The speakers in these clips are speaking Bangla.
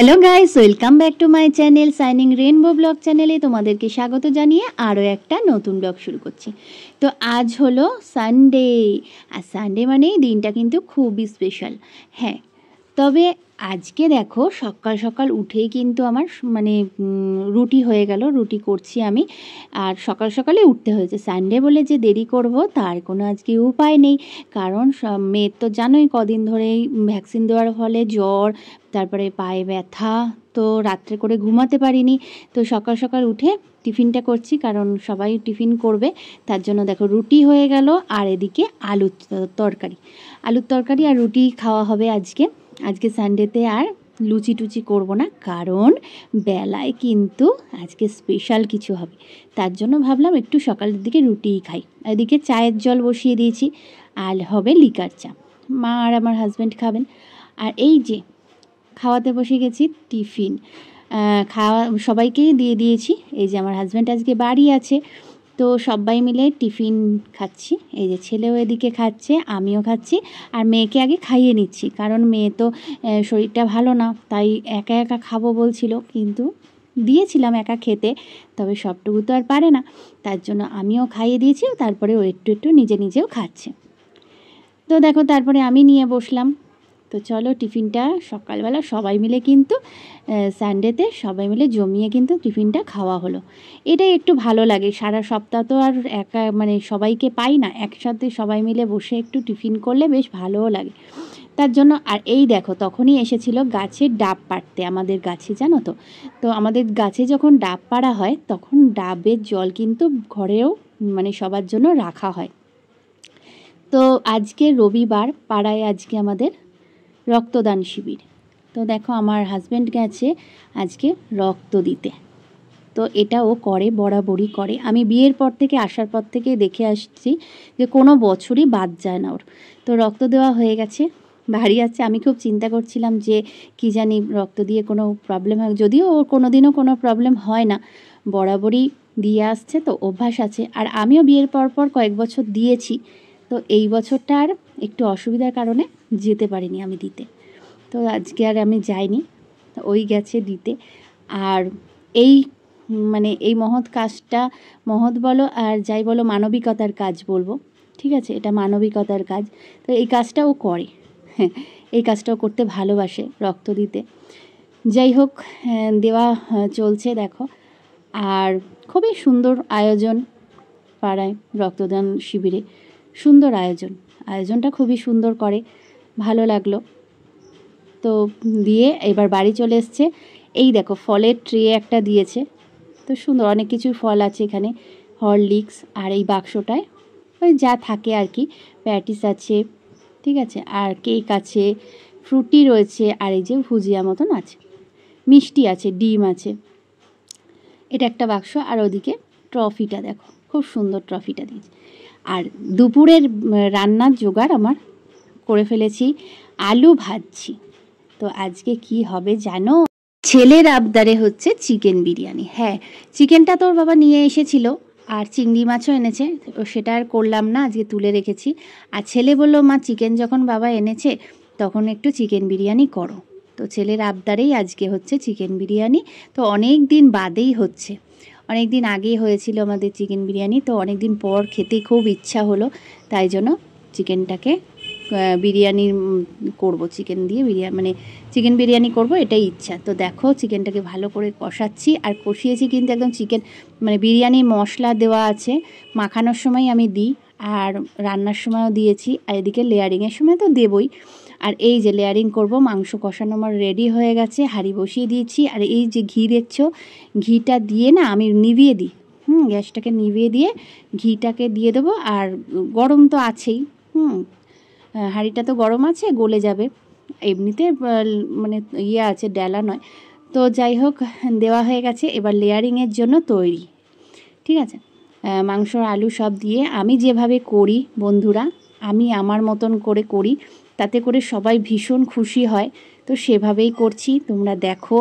Hello guys, welcome back to my channel signing rainbow blog চ্যানেলে তোমাদেরকে স্বাগত জানিয়ে আরও একটা নতুন ব্লগ শুরু করছি। তো আজ হলো সানডে, আর সানডে মানেই দিনটা কিন্তু খুবই স্পেশাল। হ্যাঁ, তবে আজকে দেখো সকাল সকাল উঠেই কিন্তু আমার রুটি হয়ে গেল, রুটি করছি আমি। আর সকাল সকালে উঠতে হয়েছে, সানডে বলে যে দেরি করব তার কোনো আজকে উপায় নেই। কারণ মেয়ের তো জানোই কদিন ধরেই ভ্যাকসিন দেওয়ার ফলে জ্বর, তারপরে পায়ে ব্যথা, তো রাত্রে করে ঘুমাতে পারিনি। তো সকাল সকাল উঠে টিফিনটা করছি, কারণ সবাই টিফিন করবে। তার জন্য দেখো রুটি হয়ে গেল, আর এদিকে আলুর তরকারি আর রুটি খাওয়া হবে আজকে। সানডেতে আর লুচি টুচি করবো না, কারণ বেলায় কিন্তু আজকে স্পেশাল কিছু হবে। তার জন্য ভাবলাম একটু সকালের দিকে রুটিই খাই। এদিকে চায়ের জল বসিয়ে দিয়েছি, আর হবে লিকার চা। মা আর আমার হাজব্যান্ড খাবেন। আর এই যে খাওয়াতে বসে গেছি টিফিন, সবাইকেই দিয়ে দিয়েছি। এই যে আমার হাজব্যান্ড আজকে বাড়ি আছে, তো সবাই মিলে টিফিন খাচ্ছি। এই যে ছেলেও এদিকে খাচ্ছে, আমিও খাচ্ছি, আর মেয়েকে আগে খাইয়ে নিচ্ছি, কারণ মেয়ে তো শরীরটা ভালো না, তাই একা একা খাবো বলছিল, কিন্তু দিয়েছিলাম একা খেতে, তবে সবটুকু তো আর পারে না। তার জন্য আমিও খাইয়ে দিয়েছি, তারপরে ও একটু নিজেও খাচ্ছে। তো দেখো তারপরে আমি নিয়ে বসলাম। তো চলো টিফিনটা সকালবেলা সবাই মিলে কিন্তু সানডেতে সবাই মিলে জমিয়ে কিন্তু টিফিনটা খাওয়া হলো। এটাই একটু ভালো লাগে, সারা সপ্তাহ তো আর একা সবাইকে পাই না, একসাথে সবাই মিলে বসে একটু টিফিন করলে বেশ ভালোও লাগে। তার জন্য আর এই দেখো তখনই এসেছিল গাছের ডাব পাড়তে, আমাদের গাছে জানো তো। তো আমাদের গাছে যখন ডাব পাড়া হয় তখন ডাবের জল কিন্তু ঘরেও সবার জন্য রাখা হয়। তো আজকে রবিবার, পাড়ায় আজকে আমাদের রক্তদান শিবির। তো দেখো আমার হাজব্যান্ড গেছে আজকে রক্ত দিতে। তো এটা ও করে, বরাবরই করে। আমি বিয়ের পর থেকে, আসার পর থেকে দেখে আসছি যে কোনো বছরই বাদ যায় না ওর। তো রক্ত দেওয়া হয়ে গেছে, বাড়ি আছে। আমি খুব চিন্তা করছিলাম যে কি জানি রক্ত দিয়ে কোনো প্রবলেম হয়, যদিও ওর কোনো দিনও কোনো প্রবলেম হয় না, বরাবরই দিয়ে আসছে, তো অভ্যাস আছে। আর আমিও বিয়ের পর কয়েক বছর দিয়েছি, তো এই বছরটা আর একটু অসুবিধার কারণে যেতে পারিনি আমি দিতে। তো আজকে আর আমি যাইনি, ওই গেছে দিতে। আর এই এই মহৎ কাজটা, মহৎ বলো আর যাই বলো, মানবিকতার কাজ বলবো, ঠিক আছে, এটা মানবিকতার কাজ। তো এই কাজটা ও করে, এই কাজটাও করতে ভালোবাসে, রক্ত দিতে। যাই হোক, দেওয়া চলছে দেখো। আর খুবই সুন্দর আয়োজন পাড়ায় রক্তদান শিবিরে, সুন্দর আয়োজনটা খুবই সুন্দর করে, ভালো লাগলো। তো দিয়ে এবার বাড়ি চলে এসছে। এই দেখো ফলের ট্রে একটা দিয়েছে, তো সুন্দর, অনেক কিছু ফল আছে এখানে, হরলিক্স, আর এই বাক্সটায় ওই যা থাকে আর কি, প্যাটিস আছে, ঠিক আছে, আর কেক আছে, ফ্রুটি রয়েছে, আর এই যে ভুজিয়া মতন আছে, মিষ্টি আছে, ডিম আছে। এটা একটা বাক্স, আর ওদিকে ট্রফিটা দেখো, খুব সুন্দর ট্রফিটা দিয়েছে। আর দুপুরের রান্নার জোগাড় আমার করে ফেলেছি, আলু ভাজছি। তো আজকে কি হবে জানো? ছেলের আবদারে হচ্ছে চিকেন বিরিয়ানি। হ্যাঁ, চিকেনটা তোর বাবা নিয়ে এসেছিল, আর চিংড়ি মাছও এনেছে, সেটা আর করলাম না, আজকে তুলে রেখেছি। আর ছেলে বলল, মা চিকেন যখন বাবা এনেছে তখন একটু চিকেন বিরিয়ানি করো। তো ছেলের আবদারেই আজকে হচ্ছে চিকেন বিরিয়ানি। তো অনেক দিন বাদেই হচ্ছে, অনেক দিন আগেই হয়েছিল আমাদের চিকেন বিরিয়ানি, তো অনেক দিন পর খেতে খুব ইচ্ছা হলো, তাই জন্য চিকেনটাকে বিরিয়ানি করব, চিকেন দিয়ে চিকেন বিরিয়ানি করব, এটাই ইচ্ছা। তো দেখো চিকেনটাকে ভালো করে কষাচ্ছি, আর কষিয়েছি কিন্তু একদম চিকেন বিরিয়ানির মশলা দেওয়া আছে, মাখানোর সময় আমি দিই, আর রান্নার সময়ও দিয়েছি, আর এদিকে লেয়ারিংয়ের সময় তো দেবই। আর এই যে লেয়ারিং করব, মাংস কষানো আমার রেডি হয়ে গেছে, হাঁড়ি বসিয়ে দিয়েছি। আর এই যে ঘি দেখছো, ঘিটা দিয়ে না আমি নিভিয়ে দিই, গ্যাসটাকে নিভিয়ে দিয়ে ঘিটাকে দিয়ে দেবো। আর গরম তো আছেই, হাঁড়িটা তো গরম আছে, গলে যাবে, এমনিতে আছে, ডেলা নয়। তো যাই হোক, দেওয়া হয়ে গেছে, এবার লেয়ারিংয়ের জন্য তৈরি, ঠিক আছে। মাংস আলু সব দিয়ে আমি যেভাবে করি বন্ধুরা, আমি আমার মতন করে করি, তাতে করে সবাই ভীষণ খুশি হয়। তো সেভাবেই করছি, তোমরা দেখো,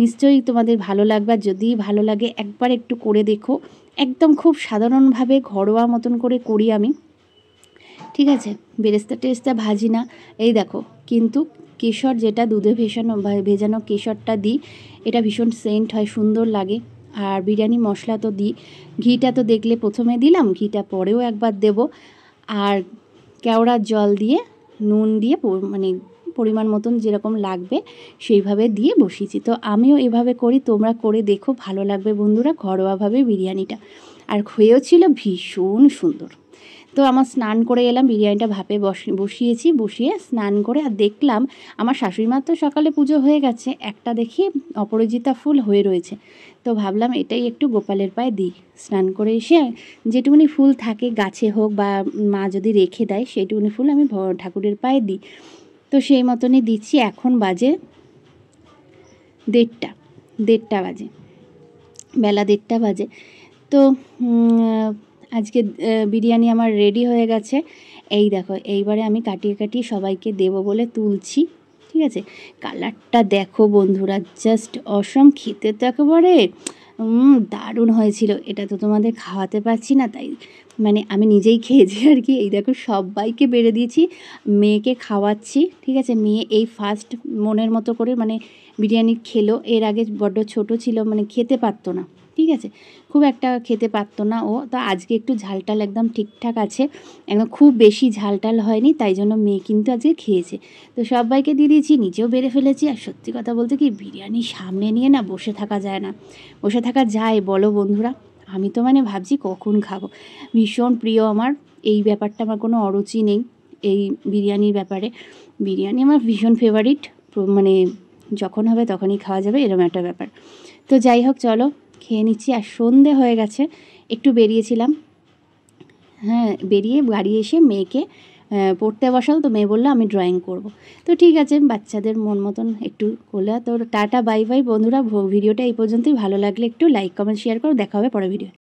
নিশ্চয়ই তোমাদের ভালো লাগবে। যদি ভালো লাগে একবার একটু করে দেখো, একদম খুব সাধারণভাবে ঘরোয়া মতন করে করি আমি, ঠিক আছে। বেরেস্তা টেরেস্তা ভাজি না, এই দেখো, কিন্তু কেশর, যেটা দুধে ভেজানো কেশরটা দিই, এটা ভীষণ সেন্ট হয়, সুন্দর লাগে। আর বিরিয়ানি মশলা তো দিই, ঘিটা তো দেখলে প্রথমে দিলাম, ঘিটা পরেও একবার দেব। আর কেওড়ার জল দিয়ে নুন দিয়ে মানে পরিমাণ মতন যেরকম লাগবে সেইভাবে দিয়ে বসিয়েছি। তো আমিও এভাবে করি, তোমরা করে দেখো, ভালো লাগবে বন্ধুরা, ঘরোয়াভাবে বিরিয়ানিটা। আর হয়েও ছিল ভীষণ সুন্দর। তো আমার স্নান করে এলাম, বিরিয়ানিটা ভাপে বসিয়ে স্নান করে আর দেখলাম আমার শাশুড়িমার তো সকালে পুজো হয়ে গেছে, একটা দেখি অপরাজিতা ফুল হয়ে রয়েছে। তো ভাবলাম এটাই একটু গোপালের পায়ে দিই। স্নান করে এসে যেটুকুনি ফুল থাকে গাছে হোক বা মা যদি রেখে দেয় সেইটুকুনি ফুল আমি ঠাকুরের পায়ে দিই। তো সেই মতনই দিচ্ছি। এখন বাজে 1:30 বাজে, বেলা 1:30 বাজে। তো আজকে বিরিয়ানি আমার রেডি হয়ে গেছে। এই দেখো, এইবারে আমি কাটিয়ে কাটিয়ে সবাইকে দেবো বলে তুলছি, ঠিক আছে। কালারটা দেখো বন্ধুরা, জাস্ট অসম, খেতে তো একেবারে দারুণ হয়েছিল। এটা তো তোমাদের খাওয়াতে পারছি না, তাই মানে আমি নিজেই খেয়েছি আর কি। এই দেখো সবাইকে বেড়ে দিয়েছি, মেয়েকে খাওয়াচ্ছি, ঠিক আছে। মেয়ে এই ফার্স্ট মনের মতো করে মানে বিরিয়ানি খেলো। এর আগে বড্ড ছোট ছিল, মানে খেতে পারতো না, ঠিক আছে, খুব একটা খেতে পারতো না ও। তো আজকে একটু ঝালটাল একদম ঠিকঠাক আছে, একদম খুব বেশি ঝালটাল হয়নি, তাই জন্য মেয়ে কিন্তু আজকে খেয়েছে। তো সবাইকে দিয়ে দিয়েছি, নিজেও বেড়ে ফেলেছি। আর সত্যি কথা বলতে কি, বিরিয়ানি সামনে নিয়ে না বসে থাকা যায় না। বসে থাকা যায় বলো বন্ধুরা? আমি তো মানে ভাবছি কখন খাবো। ভীষণ প্রিয় আমার, এই ব্যাপারটা আমার কোনো অরুচি নেই এই বিরিয়ানির ব্যাপারে। বিরিয়ানি আমার ভীষণ ফেভারিট, মানে যখন হবে তখনই খাওয়া যাবে, এরকম একটা ব্যাপার। তো যাই হোক, চলো খেয়ে নিচ্ছি। আর সন্ধে হয়ে গেছে, একটু বেরিয়েছিলাম, হ্যাঁ, বেরিয়ে বাড়ি এসে মেয়েকে পড়তে বসাল। তো মেয়ে বললো আমি ড্রয়িং করব। তো ঠিক আছে, বাচ্চাদের মন মতন একটু করলে। তো টাটা বাই বাই বন্ধুরা, ভিডিওটা এই পর্যন্তই। ভালো লাগলে একটু লাইক কমেন্ট শেয়ার করো, দেখা হবে পরের ভিডিও।